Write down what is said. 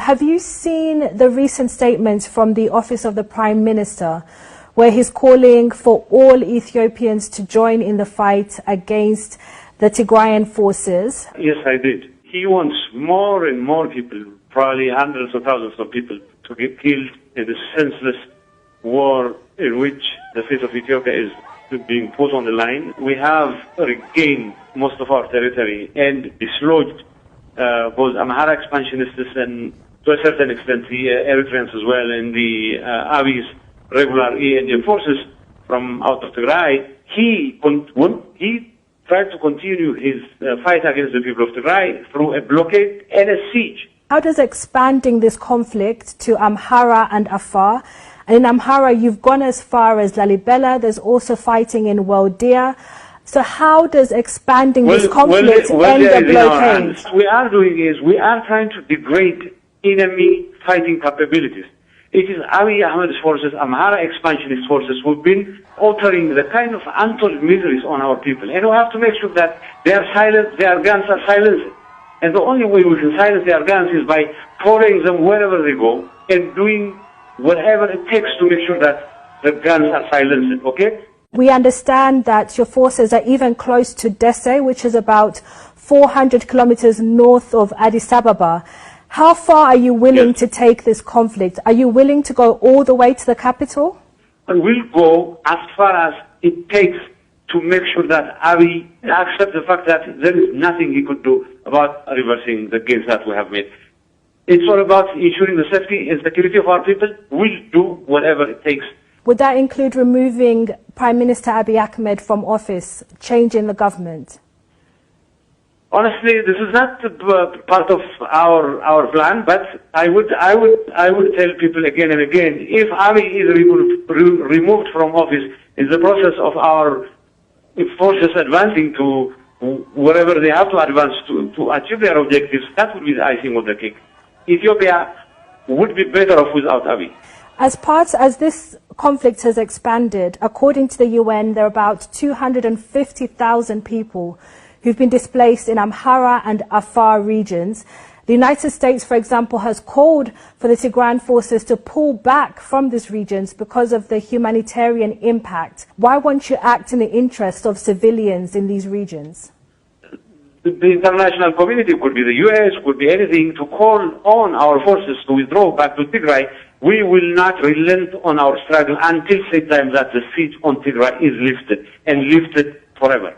Have you seen the recent statements from the Office of the Prime Minister, where he's calling for all Ethiopians to join in the fight against the Tigrayan forces? Yes, I did. He wants more and more people, probably hundreds of thousands of people, to get killed in this senseless war in which the fate of Ethiopia is being put on the line. We have regained most of our territory and dislodged both Amhara expansionists and, to a certain extent, the Eritreans as well, and the Abiy's regular Indian forces from out of Tigray. He tried to continue his fight against the people of Tigray through a blockade and a siege. How does expanding this conflict to Amhara and Afar, and in Amhara you've gone as far as Lalibela, there's also fighting in Waldia, so how does expanding this conflict end the blockade? What we are doing is we are trying to degrade enemy fighting capabilities. It is Abiy Ahmed's forces, Amhara expansionist forces, who've been altering the kind of untold miseries on our people. And we have to make sure that they are silent, their guns are silenced. And the only way we can silence their guns is by following them wherever they go and doing whatever it takes to make sure that the guns are silenced, okay? We understand that your forces are even close to Desse, which is about 400 kilometers north of Addis Ababa. How far are you willing to take this conflict? Are you willing to go all the way to the capital? We'll go as far as it takes to make sure that Abiy accepts the fact that there is nothing he could do about reversing the gains that we have made. It's all about ensuring the safety and security of our people. We'll do whatever it takes. Would that include removing Prime Minister Abiy Ahmed from office, changing the government? Honestly, this is not part of our plan, but I would tell people again and again, if Abiy is removed from office in the process of our forces advancing to wherever they have to advance to achieve their objectives, that would be the icing on the cake. Ethiopia would be better off without Abiy. As this conflict has expanded, according to the UN, there are about 250,000 people who've been displaced in Amhara and Afar regions. The United States, for example, has called for the Tigrayan forces to pull back from these regions because of the humanitarian impact. Why won't you act in the interest of civilians in these regions? The international community, could be the US, could be anything, to call on our forces to withdraw back to Tigray. We will not relent on our struggle until such time that the siege on Tigray is lifted, and lifted forever.